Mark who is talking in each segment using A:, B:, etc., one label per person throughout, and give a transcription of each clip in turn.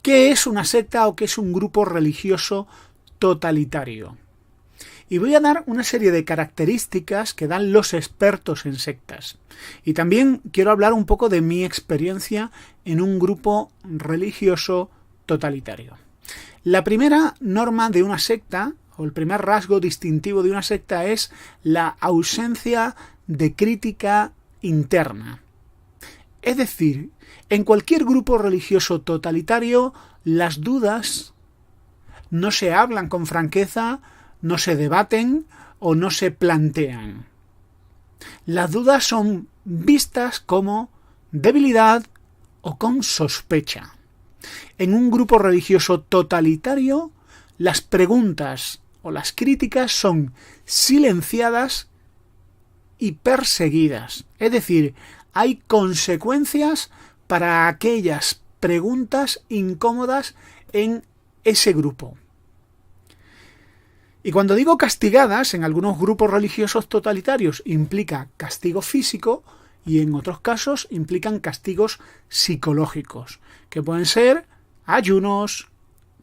A: ¿Qué es una secta o qué es un grupo religioso totalitario? Y voy a dar una serie de características que dan los expertos en sectas. Y también quiero hablar un poco de mi experiencia en un grupo religioso totalitario. La primera norma de una secta, o el primer rasgo distintivo de una secta, es la ausencia de crítica interna. Es decir, en cualquier grupo religioso totalitario, las dudas no se hablan con franqueza, no se debaten o no se plantean. Las dudas son vistas como debilidad o con sospecha. En un grupo religioso totalitario, las preguntas o las críticas son silenciadas y perseguidas. Es decir, hay consecuencias para aquellas preguntas incómodas en ese grupo. Y cuando digo castigadas, en algunos grupos religiosos totalitarios implica castigo físico y en otros casos implican castigos psicológicos, que pueden ser ayunos,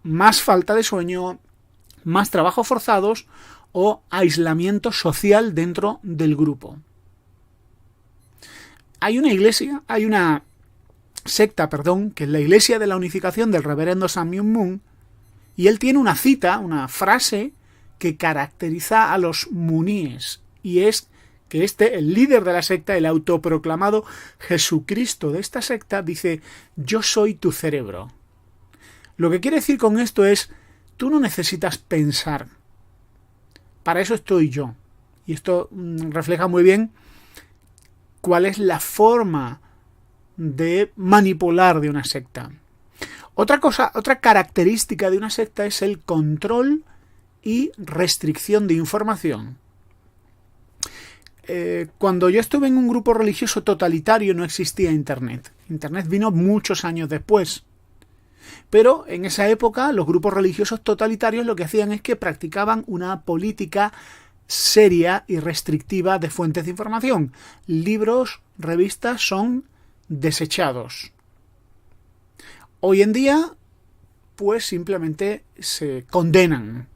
A: más falta de sueño, más trabajos forzados o aislamiento social dentro del grupo. Hay una secta, que es la Iglesia de la Unificación del Reverendo Sam Myung Moon, y él tiene una cita, una frase que caracteriza a los muníes, y es que el líder de la secta, el autoproclamado Jesucristo de esta secta, dice: yo soy tu cerebro. Lo que quiere decir con esto es, tú no necesitas pensar, para eso estoy yo. Y esto refleja muy bien cuál es la forma de manipular de una secta. Otra característica de una secta es el control y restricción de información. Cuando yo estuve en un grupo religioso totalitario no existía Internet. Internet vino muchos años después. Pero en esa época los grupos religiosos totalitarios lo que hacían es que practicaban una política seria y restrictiva de fuentes de información. Libros, revistas son desechados. Hoy en día, pues simplemente se condenan.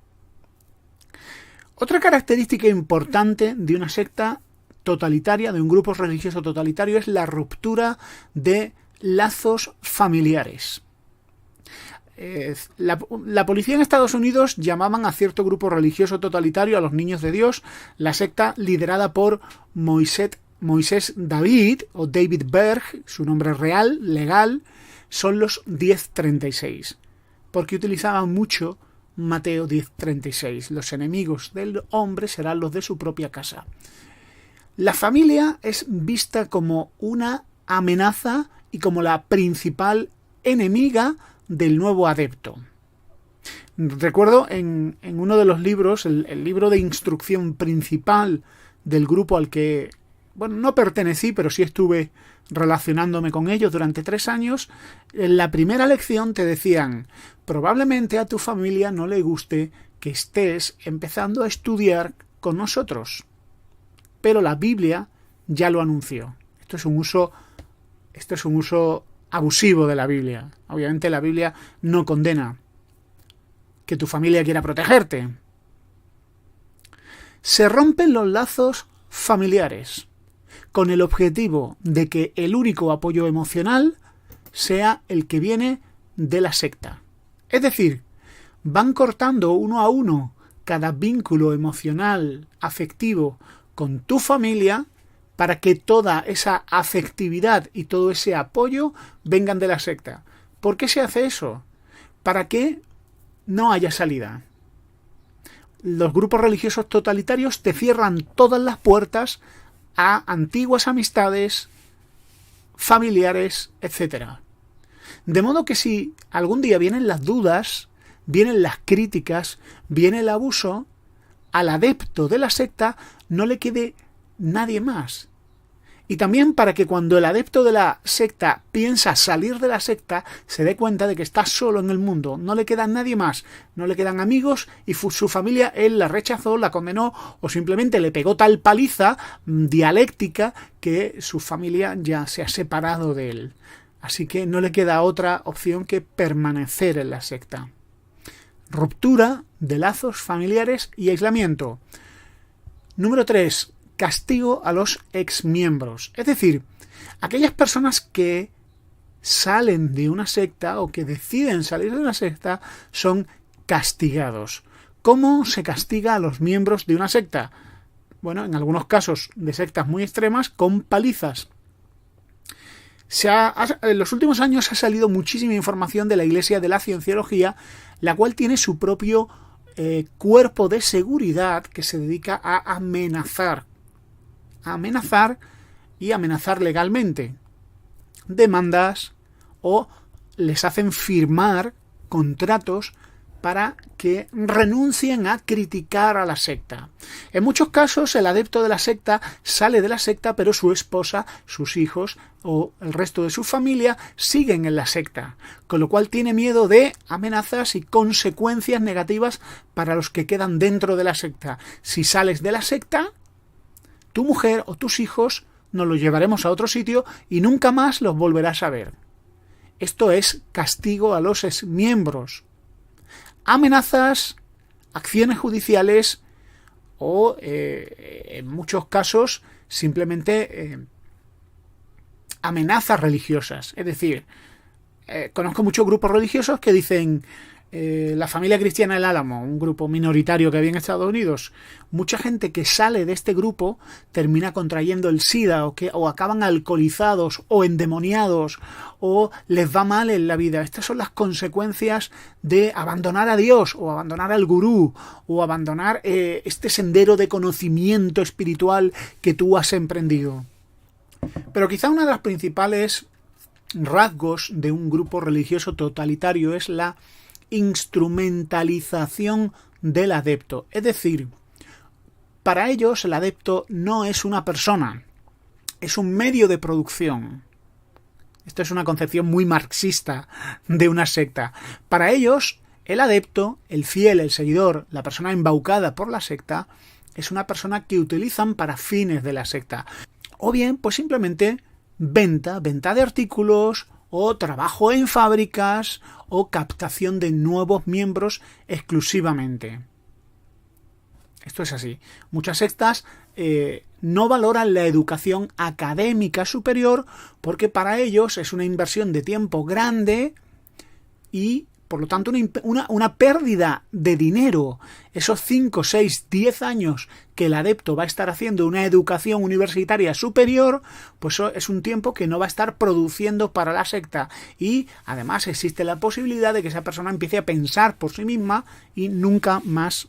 A: Otra característica importante de una secta totalitaria, de un grupo religioso totalitario, es la ruptura de lazos familiares. La policía en Estados Unidos llamaban a cierto grupo religioso totalitario a los niños de Dios. La secta liderada por Moisés David o David Berg, su nombre real, legal, son los 1036, porque utilizaban mucho Mateo 10:36. Los enemigos del hombre serán los de su propia casa. La familia es vista como una amenaza y como la principal enemiga del nuevo adepto. Recuerdo en uno de los libros, el libro de instrucción principal del grupo al que, no pertenecí, pero sí estuve relacionándome con ellos durante 3 años, en la primera lección te decían: probablemente a tu familia no le guste que estés empezando a estudiar con nosotros, pero la Biblia ya lo anunció. Esto es un uso abusivo de la Biblia. Obviamente la Biblia no condena que tu familia quiera protegerte. Se rompen los lazos familiares con el objetivo de que el único apoyo emocional sea el que viene de la secta. Es decir, van cortando uno a uno cada vínculo emocional, afectivo con tu familia para que toda esa afectividad y todo ese apoyo vengan de la secta. ¿Por qué se hace eso? Para que no haya salida. Los grupos religiosos totalitarios te cierran todas las puertas a antiguas amistades, familiares, etc. De modo que si algún día vienen las dudas, vienen las críticas, viene el abuso, al adepto de la secta no le quede nadie más. Y también para que cuando el adepto de la secta piensa salir de la secta, se dé cuenta de que está solo en el mundo, no le queda nadie más, no le quedan amigos y su familia él la rechazó, la condenó o simplemente le pegó tal paliza dialéctica que su familia ya se ha separado de él. Así que no le queda otra opción que permanecer en la secta. Ruptura de lazos familiares y aislamiento. Número 3. Castigo a los exmiembros. Es decir, aquellas personas que salen de una secta o que deciden salir de una secta son castigados. ¿Cómo se castiga a los miembros de una secta? Bueno, en algunos casos de sectas muy extremas, con palizas. En los últimos años ha salido muchísima información de la Iglesia de la Cienciología, la cual tiene su propio cuerpo de seguridad que se dedica a amenazar. Y amenazar legalmente. Demandas o les hacen firmar contratos para que renuncien a criticar a la secta. En muchos casos el adepto de la secta sale de la secta, pero su esposa, sus hijos o el resto de su familia siguen en la secta, con lo cual tiene miedo de amenazas y consecuencias negativas para los que quedan dentro de la secta. Si sales de la secta, tu mujer o tus hijos nos los llevaremos a otro sitio y nunca más los volverás a ver. Esto es castigo a los exmiembros. Amenazas, acciones judiciales o, en muchos casos, simplemente amenazas religiosas. Es decir, conozco muchos grupos religiosos que dicen la familia cristiana del Álamo, un grupo minoritario que había en Estados Unidos. Mucha gente que sale de este grupo termina contrayendo el SIDA o acaban alcoholizados o endemoniados o les va mal en la vida. Estas son las consecuencias de abandonar a Dios o abandonar al gurú o abandonar este sendero de conocimiento espiritual que tú has emprendido. Pero quizá una de las principales rasgos de un grupo religioso totalitario es la instrumentalización del adepto. Es decir, para ellos el adepto no es una persona, es un medio de producción. Esto es una concepción muy marxista de una secta. Para ellos, el adepto, el fiel, el seguidor, la persona embaucada por la secta, es una persona que utilizan para fines de la secta. O bien, pues simplemente venta de artículos o trabajo en fábricas o captación de nuevos miembros exclusivamente. Esto es así. Muchas sectas no valoran la educación académica superior porque para ellos es una inversión de tiempo grande y por lo tanto una pérdida de dinero. Esos 5, 6, 10 años que el adepto va a estar haciendo una educación universitaria superior, pues eso es un tiempo que no va a estar produciendo para la secta. Y además existe la posibilidad de que esa persona empiece a pensar por sí misma y nunca más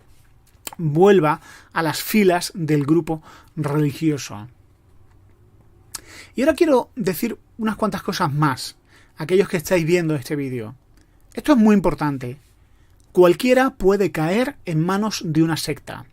A: vuelva a las filas del grupo religioso. Y ahora quiero decir unas cuantas cosas más a aquellos que estáis viendo este vídeo. Esto es muy importante. Cualquiera puede caer en manos de una secta.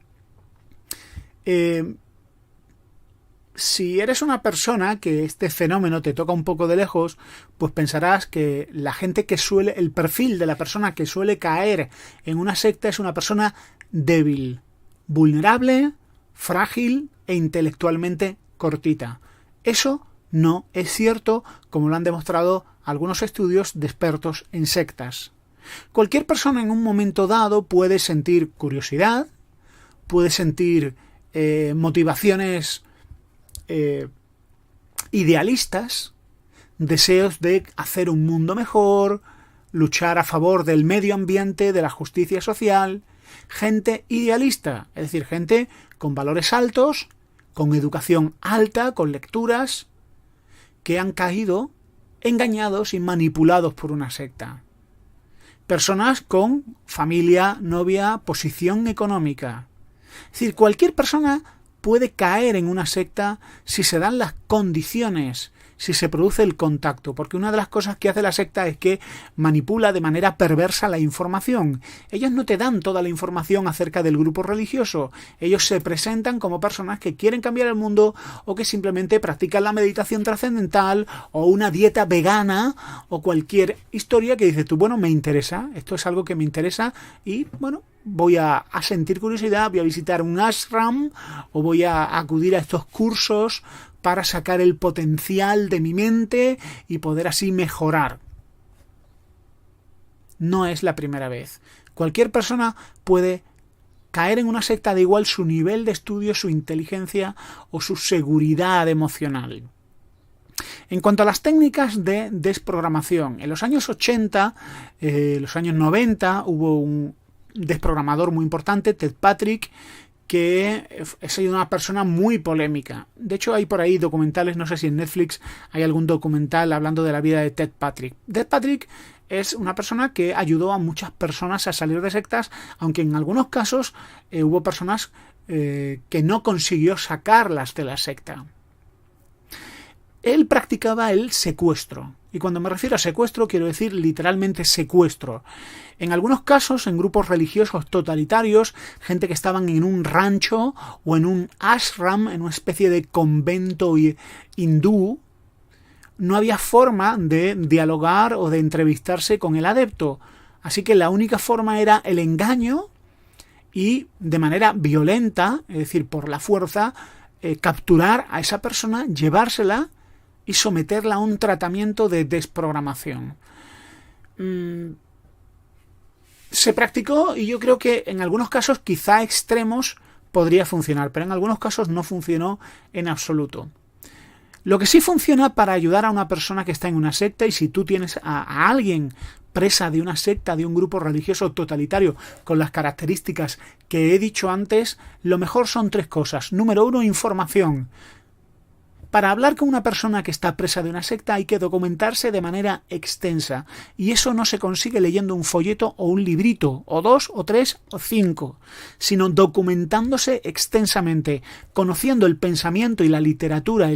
A: Si eres una persona que este fenómeno te toca un poco de lejos, pues pensarás que el perfil de la persona que suele caer en una secta es una persona débil, vulnerable, frágil e intelectualmente cortita. Eso no es cierto, como lo han demostrado algunos estudios de expertos en sectas. Cualquier persona en un momento dado puede sentir curiosidad, puede sentir motivaciones idealistas, deseos de hacer un mundo mejor, luchar a favor del medio ambiente, de la justicia social, gente idealista, es decir, gente con valores altos, con educación alta, con lecturas, que han caído engañados y manipulados por una secta. Personas con familia, novia, posición económica. Es decir, cualquier persona puede caer en una secta si se dan las condiciones, si se produce el contacto, porque una de las cosas que hace la secta es que manipula de manera perversa la información. Ellos no te dan toda la información acerca del grupo religioso. Ellos se presentan como personas que quieren cambiar el mundo o que simplemente practican la meditación trascendental o una dieta vegana o cualquier historia que dices tú, bueno, me interesa, esto es algo que me interesa y, bueno, voy a sentir curiosidad, voy a visitar un ashram o voy a acudir a estos cursos para sacar el potencial de mi mente y poder así mejorar. No es la primera vez. Cualquier persona puede caer en una secta, da igual su nivel de estudio, su inteligencia o su seguridad emocional. En cuanto a las técnicas de desprogramación, en los años 80, los años 90, hubo un desprogramador muy importante, Ted Patrick, que es una persona muy polémica. De hecho, hay por ahí documentales, no sé si en Netflix hay algún documental hablando de la vida de Ted Patrick. Ted Patrick es una persona que ayudó a muchas personas a salir de sectas, aunque en algunos casos hubo personas que no consiguió sacarlas de la secta. Él practicaba el secuestro. Y cuando me refiero a secuestro, quiero decir literalmente secuestro. En algunos casos, en grupos religiosos totalitarios, gente que estaban en un rancho o en un ashram, en una especie de convento hindú, no había forma de dialogar o de entrevistarse con el adepto. Así que la única forma era el engaño y de manera violenta, es decir, por la fuerza, capturar a esa persona, llevársela y someterla a un tratamiento de desprogramación. Se practicó y yo creo que en algunos casos, quizá extremos, podría funcionar, pero en algunos casos no funcionó en absoluto. Lo que sí funciona para ayudar a una persona que está en una secta, y si tú tienes a alguien presa de una secta, de un grupo religioso totalitario con las características que he dicho antes, lo mejor son 3 cosas. Número 1, información. Para hablar con una persona que está presa de una secta hay que documentarse de manera extensa, y eso no se consigue leyendo un folleto o un librito, o 2, o 3, o 5, sino documentándose extensamente, conociendo el pensamiento y la literatura,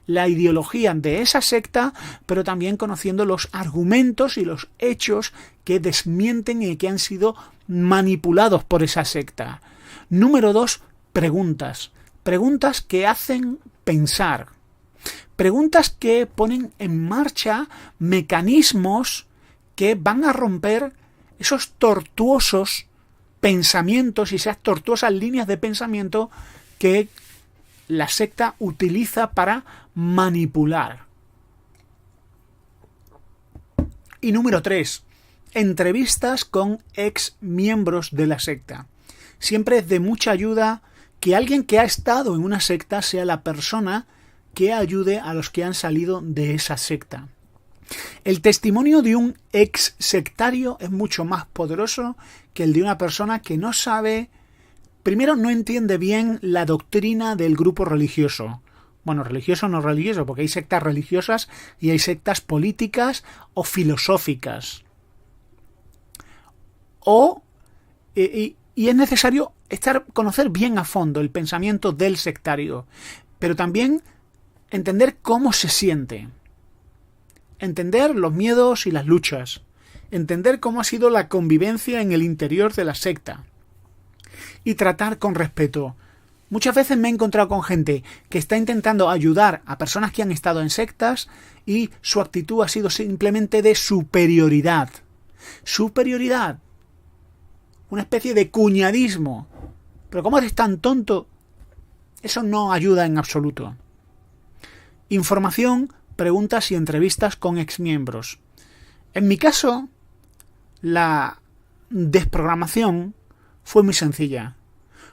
A: la ideología de esa secta, pero también conociendo los argumentos y los hechos que desmienten y que han sido manipulados por esa secta. Número 2, preguntas. Preguntas que hacen pensar. Preguntas que ponen en marcha mecanismos que van a romper esos tortuosos pensamientos y esas tortuosas líneas de pensamiento que la secta utiliza para manipular. Y número 3, entrevistas con ex miembros de la secta. Siempre es de mucha ayuda que alguien que ha estado en una secta sea la persona que ayude a los que han salido de esa secta. El testimonio de un ex sectario es mucho más poderoso que el de una persona que no sabe, primero no entiende bien la doctrina del grupo religioso. Bueno, religioso o no religioso, porque hay sectas religiosas y hay sectas políticas o filosóficas. Y es necesario conocer bien a fondo el pensamiento del sectario, pero también entender cómo se siente, entender los miedos y las luchas, entender cómo ha sido la convivencia en el interior de la secta y tratar con respeto. Muchas veces me he encontrado con gente que está intentando ayudar a personas que han estado en sectas y su actitud ha sido simplemente de superioridad. Superioridad. Una especie de cuñadismo. Pero ¿cómo eres tan tonto? Eso no ayuda en absoluto. Información, preguntas y entrevistas con exmiembros. En mi caso, la desprogramación fue muy sencilla.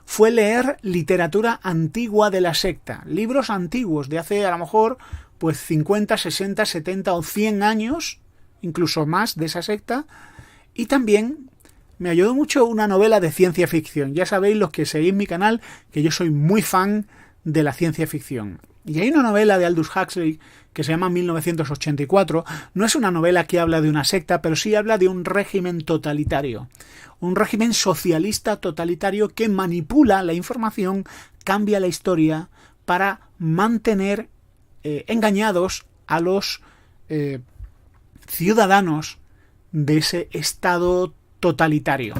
A: Fue leer literatura antigua de la secta. Libros antiguos de hace a lo mejor 50, 60, 70 o 100 años, incluso más, de esa secta. Y también me ayudó mucho una novela de ciencia ficción. Ya sabéis, los que seguís mi canal, que yo soy muy fan de la ciencia ficción. Y hay una novela de Aldous Huxley que se llama 1984. No es una novela que habla de una secta, pero sí habla de un régimen totalitario. Un régimen socialista totalitario que manipula la información, cambia la historia para mantener engañados a los ciudadanos de ese estado totalitario.